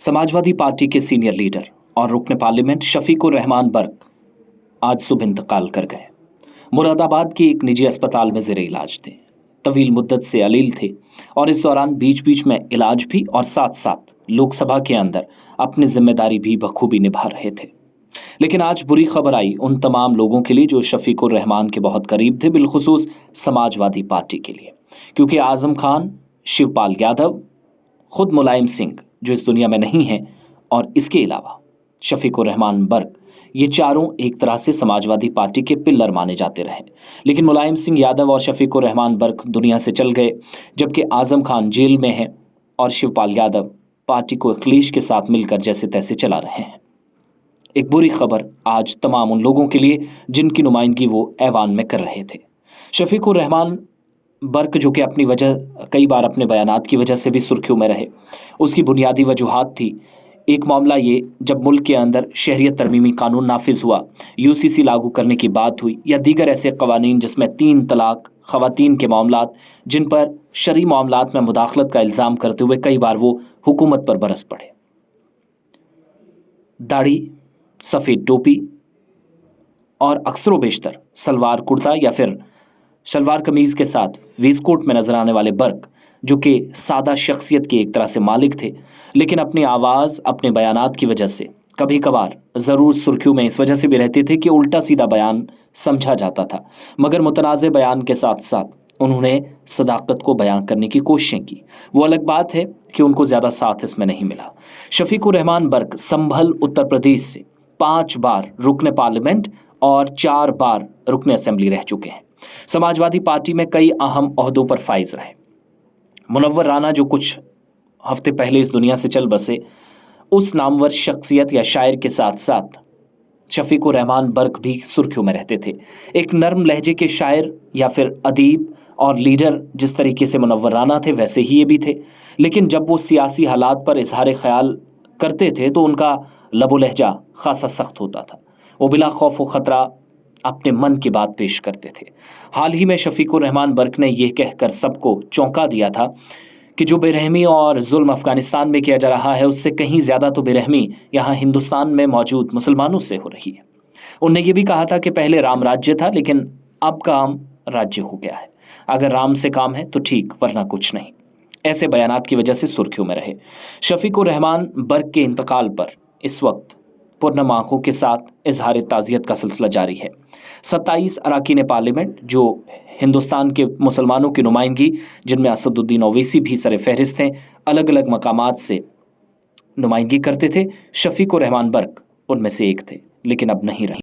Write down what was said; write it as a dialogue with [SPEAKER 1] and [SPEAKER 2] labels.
[SPEAKER 1] Samajwadi party के senior leader और रुकन पार्लियामेंट शफीकुर रहमान बर्क आज सुबह इंतकाल कर गए। मुरादाबाद की एक निजी अस्पताल में ज़ेरे इलाज थे। तवील मुद्दत से अलील थे और इस दौरान बीच बीच में इलाज भी और साथ साथ लोकसभा के अंदर अपनी जिम्मेदारी भी बखूबी निभा रहे थे। लेकिन आज बुरी खबर आई उन तमाम लोगों के लिए जो शफीकुर रहमान के बहुत करीब थे, बिलखुसूस समाजवादी पार्टी के लिए, क्योंकि आजम खान, शिवपाल यादव, खुद मुलायम सिंह जो इस दुनिया में नहीं है, और इसके अलावा शफीकुर रहमान बर्क, ये चारों एक तरह से समाजवादी पार्टी के पिल्लर माने जाते रहे। लेकिन मुलायम सिंह यादव और शफीकुर रहमान बर्क दुनिया से चल गए, जबकि आजम खान जेल में है और शिवपाल यादव पार्टी को अखिलेश के साथ मिलकर जैसे तैसे चला रहे हैं। एक बुरी खबर आज तमाम उन लोगों के लिए जिनकी नुमाइंदगी वो ऐवान में कर रहे थे। शफीकुर रहमान बर्क, जो कि अपनी वजह कई बार अपने बयानात की वजह से भी सुर्खियों में रहे, उसकी बुनियादी वजूहात थी। एक मामला ये, जब मुल्क के अंदर शहरियत तरमीमी कानून नाफिज हुआ, यूसीसी लागू करने की बात हुई, या दीगर ऐसे कवानीन जिसमें 3 तलाक, खवातीन के मामलात, जिन पर शरई मामलात में मुदाखलत का इल्ज़ाम करते हुए कई बार वो हुकूमत पर बरस पड़े। दाढ़ी, सफ़ेद टोपी और अक्सर व बेशतर सलवार कुर्ता या फिर शलवार कमीज़ के साथ वेस्टकोट में नजर आने वाले बर्क, जो कि सादा शख्सियत के एक तरह से मालिक थे, लेकिन अपनी आवाज़, अपने बयानात की वजह से कभी कभार ज़रूर सुर्खियों में इस वजह से भी रहते थे कि उल्टा सीधा बयान समझा जाता था, मगर मुतनाज़ बयान के साथ साथ उन्होंने सदाकत को बयान करने की कोशिशें की। वो अलग बात है कि उनको ज़्यादा साथ इसमें नहीं मिला। शफीकुर रहमान बर्क संभल उत्तर प्रदेश से 5 बार रुकन पार्लियामेंट और 4 बार रुकन असेंबली रह चुके हैं। समाजवादी पार्टी में कई अहम ओहदों पर फाइज रहे। मुनव्वर राना, जो कुछ हफ्ते पहले इस दुनिया से चल बसे, उस नामवर शख्सियत या शायर के साथ साथ शफीकुर रहमान बर्क भी सुर्खियों में रहते थे। एक नर्म लहजे के शायर या फिर अदीब और लीडर जिस तरीके से मुनव्वर राना थे, वैसे ही ये भी थे। लेकिन जब वो सियासी हालात पर इजहार ख्याल करते थे तो उनका लबो लहजा खासा सख्त होता था। वो बिला खौफ व ख़तरा अपने मन की बात पेश करते थे। हाल ही में शफीकुर रहमान बर्क ने यह कहकर सबको चौंका दिया था कि जो बेरहमी और जुल्म अफगानिस्तान में किया जा रहा है, उससे कहीं ज़्यादा तो बेरहमी यहाँ हिंदुस्तान में मौजूद मुसलमानों से हो रही है। उनने ये भी कहा था कि पहले राम राज्य था, लेकिन अब काम राज्य हो गया है। अगर राम से काम है तो ठीक, वरना कुछ नहीं। ऐसे बयानात की वजह से सुर्खियों में रहे। शफीकुर रहमान बर्क के इंतकाल पर इस वक्त पुरनम आंखों के साथ इजहार ताज़ियत का सिलसिला जारी है। 27 अरकान पार्लियामेंट, जो हिंदुस्तान के मुसलमानों की नुमाइंदगी, जिनमें असदुद्दीन ओवैसी भी सर फहरिस्त हैं, अलग अलग मकामात से नुमाइंदगी करते थे। शफीकुर रहमान बर्क उनमें से एक थे, लेकिन अब नहीं रहे।